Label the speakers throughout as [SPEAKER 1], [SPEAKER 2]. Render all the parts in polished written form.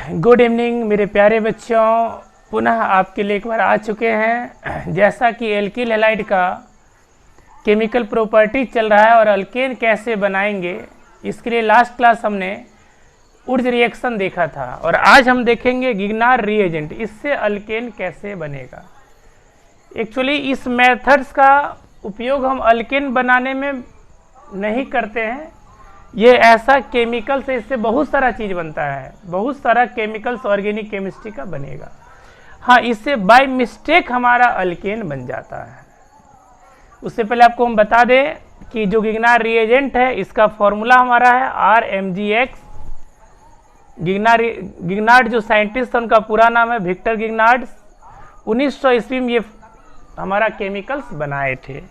[SPEAKER 1] Good evening मेरे प्यारे बच्चों, पुनः आपके लिए एक बार आ चुके हैं। जैसा कि एल्किल हैलाइड का केमिकल प्रॉपर्टी चल रहा है और अल्केन कैसे बनाएंगे, इसके लिए लास्ट क्लास हमने उर्ज रिएक्शन देखा था और आज हम देखेंगे गिगनार रिएजेंट, इससे अल्केन कैसे बनेगा। एक्चुअली इस मेथड्स का उपयोग हम अल्केन बनाने में नहीं करते हैं। ये ऐसा केमिकल से इससे बहुत सारा चीज़ बनता है, बहुत सारा केमिकल्स ऑर्गेनिक केमिस्ट्री का बनेगा। हाँ, इससे बाय मिस्टेक हमारा अल्केन बन जाता है। उससे पहले आपको हम बता दें कि जो गिगनार रिएजेंट है इसका फॉर्मूला हमारा है RMgX। गिगनार्ड जो साइंटिस्ट है उनका पूरा नाम है विक्टर गिगनार्ड। 1900 ईस्वी में ये हमारा केमिकल्स बनाए थे,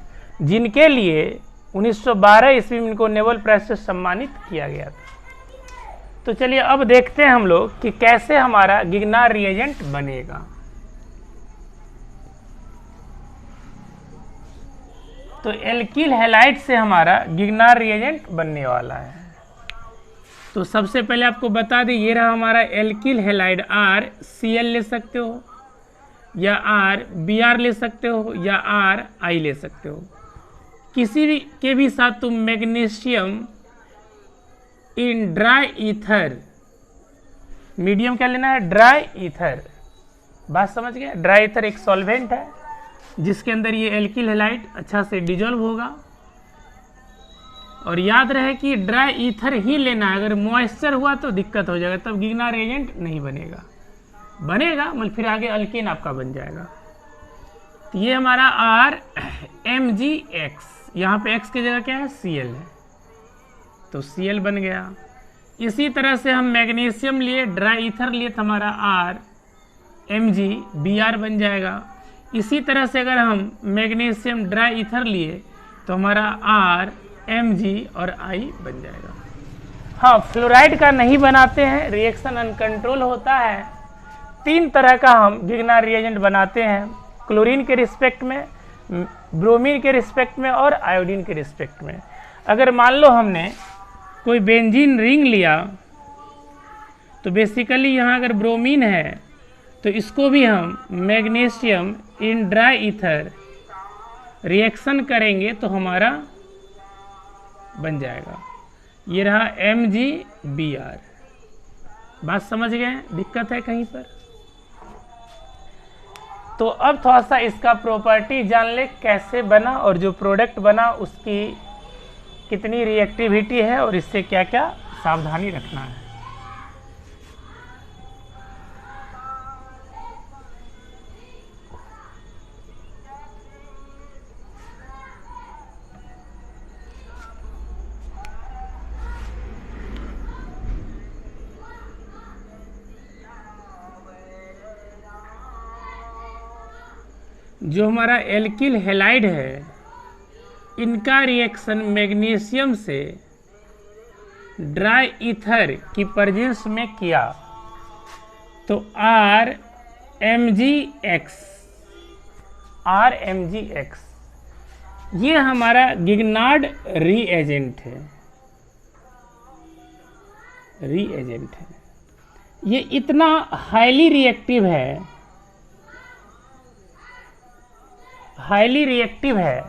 [SPEAKER 1] जिनके लिए 1912 ईस्वी में इनको नोबेल प्राइज से सम्मानित किया गया था। तो चलिए अब देखते हैं हम लोग कि कैसे हमारा गिगनार रिएजेंट बनेगा। तो एल्किल हैलाइड से हमारा गिगनार रिएजेंट बनने वाला है। तो सबसे पहले आपको बता दें, ये रहा हमारा एल्किल हैलाइड। RCl ले सकते हो या RBr ले सकते हो या RI ले सकते हो। किसी भी के भी साथ तुम magnesium in dry ether, medium क्या लेना है, ड्राई ईथर। बात समझ गए? ड्राई ईथर एक सॉल्वेंट है जिसके अंदर ये एल्किल हैलाइड अच्छा से डिजोल्व होगा। और याद रहे कि ड्राई ईथर ही लेना है, अगर मॉइस्चर हुआ तो दिक्कत हो जाएगा, तब गिगनार एजेंट नहीं बनेगा। बनेगा मतलब फिर आगे अल्केन आपका बन जाएगा। तो ये हमारा RMgX, यहाँ पे X की जगह क्या है, Cl है, तो Cl बन गया। इसी तरह से हम मैग्नीशियम लिए, ड्राई ईथर लिए तो हमारा RMgBr बन जाएगा। इसी तरह से अगर हम मैग्नीशियम ड्राई ईथर लिए तो हमारा RMg और I बन जाएगा। हाँ, फ्लोराइड का नहीं बनाते हैं, रिएक्शन अनकंट्रोल होता है। 3 तरह का हम गिगनार रिएजेंट बनाते हैं, क्लोरीन के रिस्पेक्ट में, ब्रोमीन के रिस्पेक्ट में और आयोडीन के रिस्पेक्ट में। अगर मान लो हमने कोई बेंजीन रिंग लिया तो बेसिकली यहाँ अगर ब्रोमीन है तो इसको भी हम magnesium in dry ether reaction करेंगे तो हमारा बन जाएगा। ये रहा MgBr। बात समझ गए? दिक्कत है कहीं पर? तो अब थोड़ा सा इसका प्रॉपर्टी जान ले, कैसे बना और जो प्रोडक्ट बना उसकी कितनी रिएक्टिविटी है और इससे क्या क्या सावधानी रखना है। जो हमारा एल्किल हैलाइड है, इनका रिएक्शन मैग्नीशियम से ड्राई ईथर की प्रेजेंस में किया तो RMgX ये हमारा गिगनार्ड रिएजेंट है। ये इतना हाईली रिएक्टिव है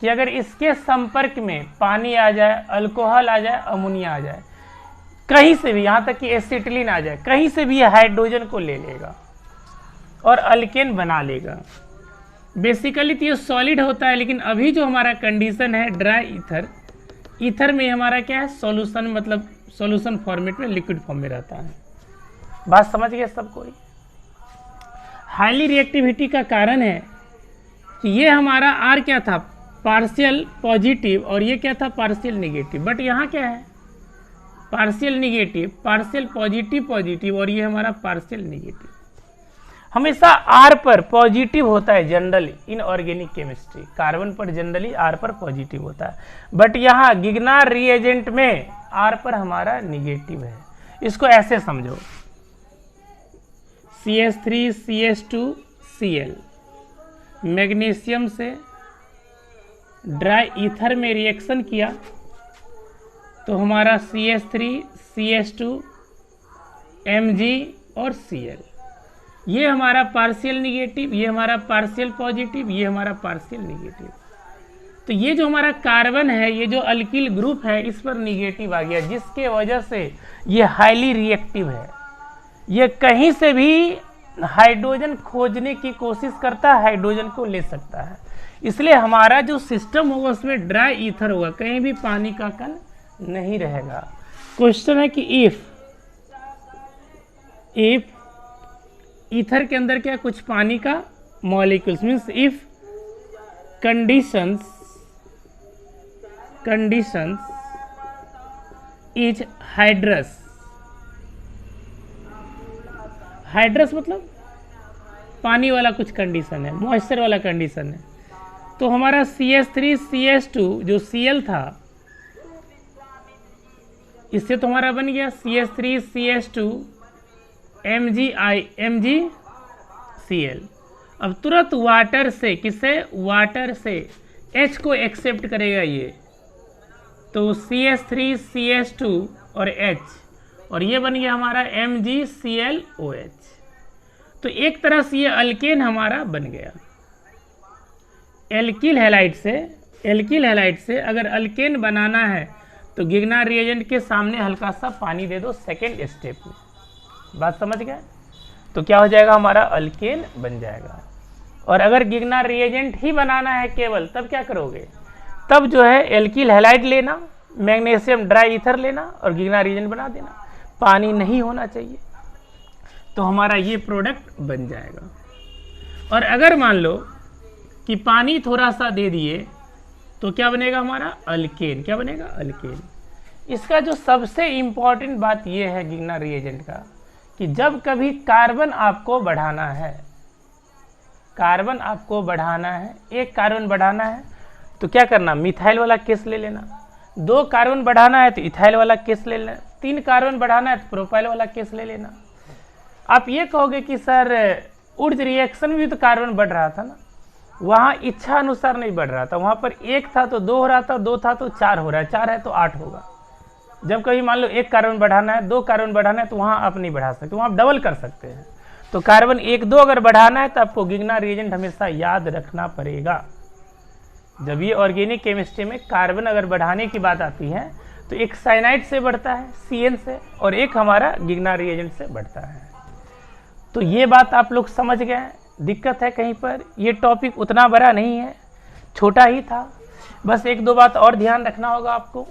[SPEAKER 1] कि अगर इसके संपर्क में पानी आ जाए, अल्कोहल आ जाए, अमोनिया आ जाए, कहीं से भी, यहाँ तक कि एसिटिलीन आ जाए, कहीं से भी ये हाइड्रोजन को ले लेगा और अल्केन बना लेगा। बेसिकली तो ये सॉलिड होता है, लेकिन अभी जो हमारा कंडीशन है ड्राई ईथर में हमारा क्या है, सॉल्यूशन, मतलब सॉल्यूशन फॉर्मेट में, लिक्विड फॉर्म में रहता है। बात समझ गए सब कोई? हाईली रिएक्टिविटी का कारण है कि ये हमारा R क्या था, पार्शियल पॉजिटिव, और ये क्या था, पार्शियल निगेटिव। बट यहाँ क्या है, पार्शियल निगेटिव, पार्शियल पॉजिटिव, और ये हमारा पार्शियल निगेटिव। हमेशा R पर पॉजिटिव होता है generally in organic chemistry, carbon पर जनरली R पर पॉजिटिव होता है, बट यहाँ गिगनार रिएजेंट में R पर हमारा निगेटिव है। इसको ऐसे समझो, CH3CH2Cl मैग्नीशियम से ड्राई ईथर में रिएक्शन किया तो हमारा CH3 CH2 Mg और Cl, ये हमारा पार्शियल निगेटिव, ये हमारा पार्शियल पॉजिटिव, ये हमारा पार्शियल निगेटिव। तो ये जो हमारा कार्बन है, ये जो अल्किल ग्रुप है, इस पर निगेटिव आ गया, जिसके वजह से ये हाईली रिएक्टिव है। ये कहीं से भी हाइड्रोजन खोजने की कोशिश करता है, हाइड्रोजन को ले सकता है। इसलिए हमारा जो सिस्टम होगा उसमें ड्राई ईथर होगा, कहीं भी पानी का कण नहीं रहेगा। क्वेश्चन है कि इफ ईथर के अंदर क्या कुछ पानी का molecules, means if conditions is hydrous, hydrous मतलब पानी वाला कुछ कंडीशन है, मॉइस्चर वाला कंडीशन है। तो हमारा CH3CH2 जो Cl था, इससे तो हमारा बन गया CH3CH2 MgCl। अब तुरंत वाटर से, किससे, वाटर से H को एक्सेप्ट करेगा ये, तो CH3CH2 और H, और ये बन गया हमारा MgClOH। तो एक तरह से ये अल्केन हमारा बन गया। एल्किल हैलाइड से अगर अल्केन बनाना है तो गिग्नार रिएजेंट के सामने हल्का सा पानी दे दो सेकेंड स्टेप में। बात समझ गए? तो क्या हो जाएगा, हमारा अल्केन बन जाएगा। और अगर गिग्नार रिएजेंट ही बनाना है केवल, तब क्या करोगे, तब जो है एल्किल हैलाइड लेना, मैग्नीशियम ड्राई ईथर लेना और गिग्नार रिएजेंट बना देना। पानी नहीं होना चाहिए, तो हमारा ये प्रोडक्ट बन जाएगा। और अगर मान लो कि पानी थोड़ा सा दे दिए तो क्या बनेगा हमारा, अल्केन। क्या बनेगा, अल्केन। इसका जो सबसे इम्पॉर्टेंट बात ये है गिग्नार रिएजेंट का, कि जब कभी कार्बन आपको बढ़ाना है, एक कार्बन बढ़ाना है तो क्या करना, मिथाइल वाला केस ले लेना। 2 कार्बन बढ़ाना है तो इथाइल वाला केस ले लेना। 3 कार्बन बढ़ाना है तो प्रोपाइल वाला केस ले लेना। आप ये कहोगे कि सर ऊर्ज रिएक्शन में भी तो कार्बन बढ़ रहा था ना, वहाँ इच्छा अनुसार नहीं बढ़ रहा था, वहाँ पर 1 था तो 2 हो रहा था, 2 था तो 4 हो रहा है, 4 है तो 8 होगा। जब कभी मान लो 1 कार्बन बढ़ाना है, 2 कार्बन बढ़ाना है, तो वहाँ आप नहीं बढ़ा सकते, वहाँ आप डबल कर सकते हैं। तो कार्बन 1-2 अगर बढ़ाना है तो आपको गिग्नार रिएजेंट हमेशा याद रखना पड़ेगा। जब ये ऑर्गेनिक केमिस्ट्री में कार्बन अगर बढ़ाने की बात आती है तो एक साइनाइड से बढ़ता है, CN से, और एक हमारा गिग्नार रिएजेंट से बढ़ता है। तो ये बात आप लोग समझ गए। दिक्कत है कहीं पर, ये टॉपिक उतना बड़ा नहीं है, छोटा ही था, बस 1-2 बात और ध्यान रखना होगा आपको।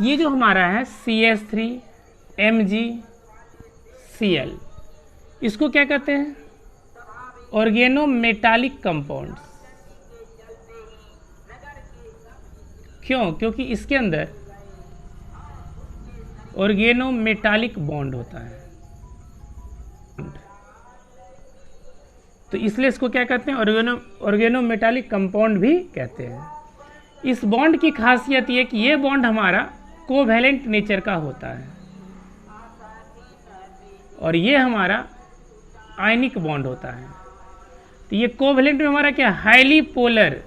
[SPEAKER 1] ये जो हमारा है CH3 MgCl, इसको क्या कहते हैं, ऑर्गेनोमेटालिक कंपाउंड्स। क्यों? क्योंकि इसके अंदर ऑर्गेनोमेटालिक बॉन्ड होता है, तो इसलिए इसको क्या कहते हैं, ऑर्गेनोमेटालिक कंपाउंड भी कहते हैं। इस बॉन्ड की खासियत ये कि ये बॉन्ड हमारा कोवैलेंट नेचर का होता है, और ये हमारा आयनिक बॉन्ड होता है। तो ये कोवैलेंट में हमारा क्या, हाईली पोलर,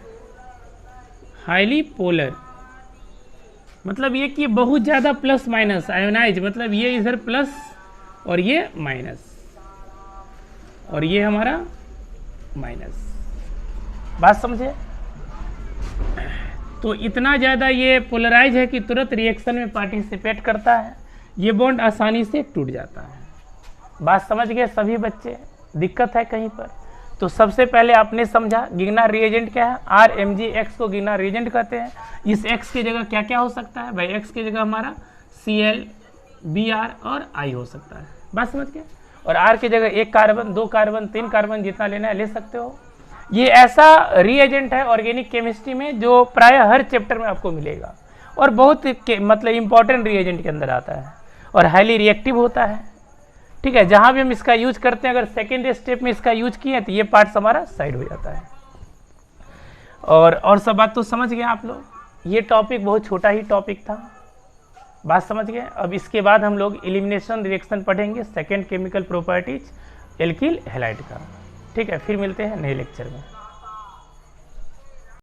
[SPEAKER 1] मतलब ये कि बहुत ज़्यादा प्लस माइनस, आयोनाइज मतलब ये इधर प्लस और ये माइनस, और ये हमारा माइनस। बात समझे? तो इतना ज़्यादा ये पोलराइज है कि तुरंत रिएक्शन में पार्टिसिपेट करता है, ये बॉन्ड आसानी से टूट जाता है। बात समझ गए सभी बच्चे? दिक्कत है कहीं पर? तो सबसे पहले आपने समझा गिग्नार रिएजेंट क्या है, RMgX को गिग्नार रिएजेंट कहते हैं। इस X की जगह क्या क्या हो सकता है भाई, X की जगह हमारा Cl, Br और I हो सकता है। बात समझ गए? और R की जगह 1 कार्बन, 2 कार्बन, 3 कार्बन, जितना लेना है ले सकते हो। ये ऐसा रिएजेंट है ऑर्गेनिक केमिस्ट्री में जो प्राय हर चैप्टर में आपको मिलेगा, और बहुत मतलब इंपॉर्टेंट रिएजेंट के अंदर आता है, और हाईली रिएक्टिव होता है। ठीक है, जहाँ भी हम इसका यूज करते हैं, अगर सेकेंड स्टेप में इसका यूज किए तो ये पार्ट्स हमारा साइड हो जाता है। और सब बात तो समझ गए आप लोग। ये टॉपिक बहुत छोटा ही टॉपिक था, बात समझ गए। अब इसके बाद हम लोग एलिमिनेशन रिएक्शन पढ़ेंगे, second chemical properties, alkyl halide का। ठीक है, फिर मिलते हैं नए लेक्चर में।